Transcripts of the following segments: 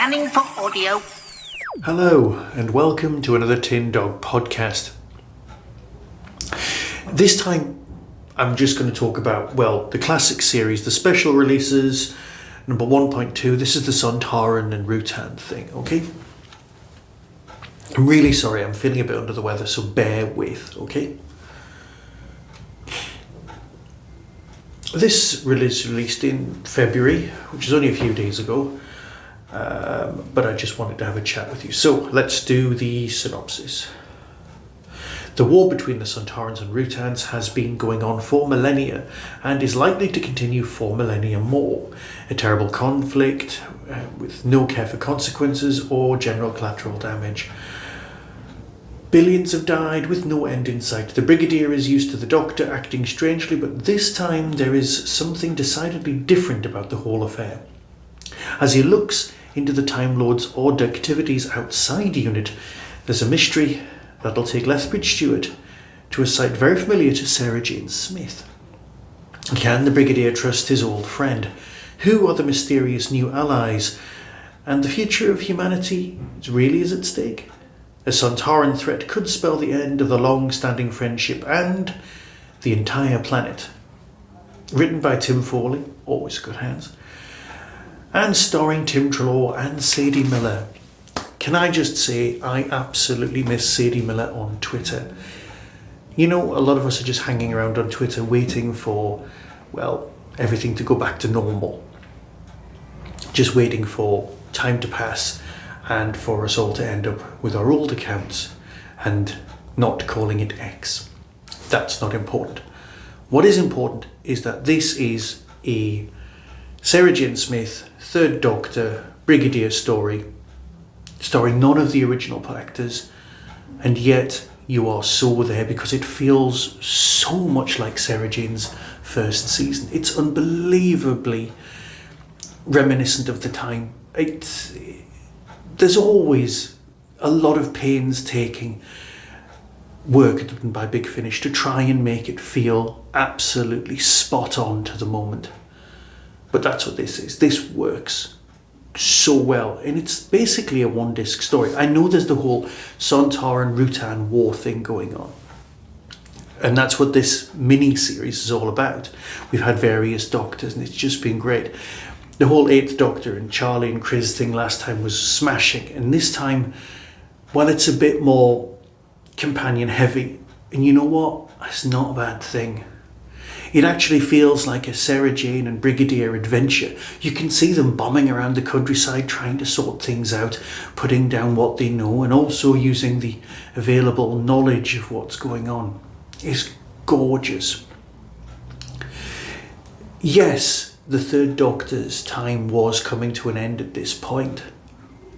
Scanning for audio. Hello, and welcome to another Tin Dog podcast. This time, I'm just going to talk about, the classic series, the special releases, number 1.2. This is the Sontaran and Rutan thing, okay? I'm really sorry, I'm feeling a bit under the weather, so bear with, okay? This was released in February, which is only a few days ago, but I just wanted to have a chat with you. So let's do the synopsis. The war between the Sontarans and Rutans has been going on for millennia and is likely to continue for millennia more. A terrible conflict with no care for consequences or general collateral damage. Billions have died with no end in sight. The Brigadier is used to the Doctor acting strangely, but this time there is something decidedly different about the whole affair. As he looks into the Time Lord's odd activities outside the unit, there's a mystery that'll take Lethbridge-Stewart to a site very familiar to Sarah Jane Smith. Can the Brigadier trust his old friend? Who are the mysterious new allies? And the future of humanity really is at stake? A Sontaran threat could spell the end of the long-standing friendship and the entire planet. Written by Tim Foley, always good hands, and starring Tim Trelaw and Sadie Miller. Can I just say, I absolutely miss Sadie Miller on Twitter. You know, a lot of us are just hanging around on Twitter waiting for, everything to go back to normal. Just waiting for time to pass and for us all to end up with our old accounts and not calling it X. That's not important. What is important is that this is a Sarah Jane Smith, Third Doctor, Brigadier story, starring none of the original actors, and yet you are so there because it feels so much like Sarah Jane's first season. It's unbelievably reminiscent of the time. There's always a lot of painstaking work done by Big Finish to try and make it feel absolutely spot on to the moment. But that's what this is. This works so well, and it's basically a one-disc story. I know there's the whole Sontaran-Rutan war thing going on, and that's what this mini-series is all about. We've had various Doctors, and it's just been great. The whole 8th Doctor and Charlie and Chris thing last time was smashing, and this time, while it's a bit more companion heavy, and you know what? It's not a bad thing. It actually feels like a Sarah Jane and Brigadier adventure. You can see them bombing around the countryside, trying to sort things out, putting down what they know, and also using the available knowledge of what's going on. It's gorgeous. Yes, the Third Doctor's time was coming to an end at this point,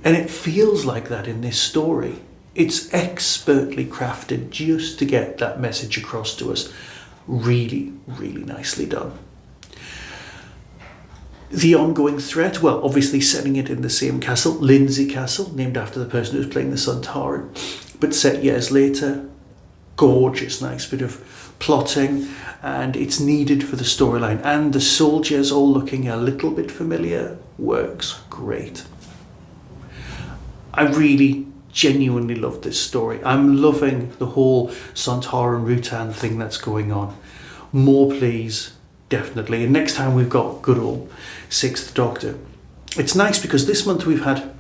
and it feels like that in this story. It's expertly crafted just to get that message across to us. Really, really nicely done. The ongoing threat, obviously setting it in the same castle, Lindsay Castle, named after the person who's playing the Sontaran, but set years later. Gorgeous, nice bit of plotting, and it's needed for the storyline. And the soldiers all looking a little bit familiar. Works great. I really genuinely love this story. I'm loving the whole Sontaran-Rutan thing that's going on. More please, definitely. And next time we've got good old 6th Doctor. It's nice because this month we've had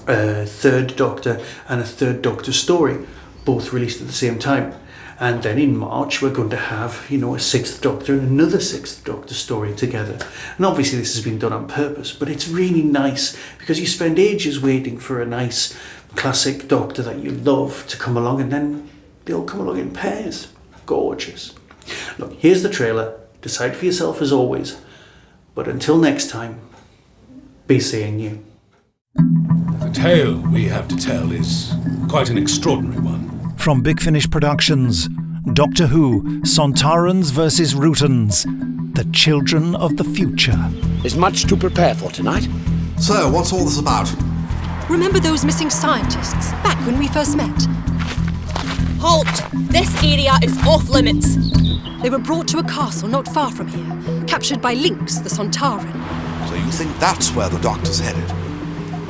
a 3rd Doctor and a 3rd Doctor story, both released at the same time. And then in March we're going to have, a 6th Doctor and another 6th Doctor story together. And obviously this has been done on purpose, but it's really nice because you spend ages waiting for a nice classic Doctor that you love to come along, and then they'll come along in pairs. Gorgeous. Look, here's the trailer. Decide for yourself as always. But until next time, be seeing you. The tale we have to tell is quite an extraordinary one. From Big Finish Productions, Doctor Who, Sontarans vs. Rutans, the children of the future. There's much to prepare for tonight. So, what's all this about? Remember those missing scientists back when we first met? Halt! This area is off limits. They were brought to a castle not far from here, captured by Lynx, the Sontaran. So you think that's where the Doctor's headed?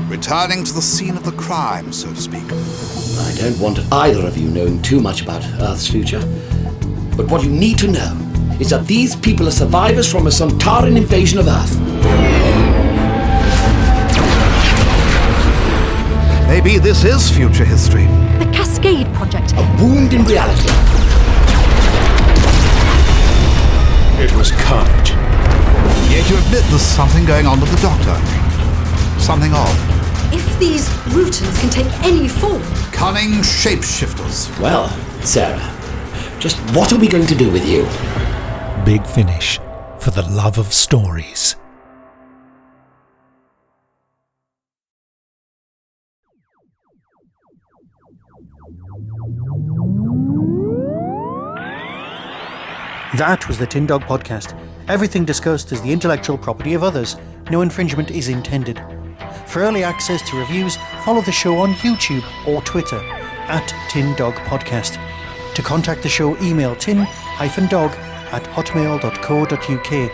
Returning to the scene of the crime, so to speak. I don't want either of you knowing too much about Earth's future. But what you need to know is that these people are survivors from a Sontaran invasion of Earth. Maybe this is future history. The Cascade Project. A wound in reality. It was carnage. Yet you admit there's something going on with the Doctor. Something odd. If these Rutans can take any form. Cunning shapeshifters. Well, Sarah, just what are we going to do with you? Big Finish, for the love of stories. That was the Tin Dog Podcast. Everything discussed is the intellectual property of others. No infringement is intended. For early access to reviews, follow the show on YouTube or Twitter @TinDogPodcast. To contact the show, email tin-dog@hotmail.co.uk.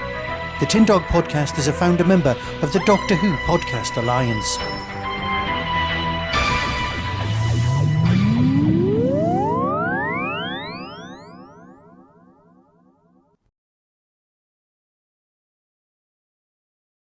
The Tin Dog Podcast is a founder member of the Doctor Who Podcast Alliance.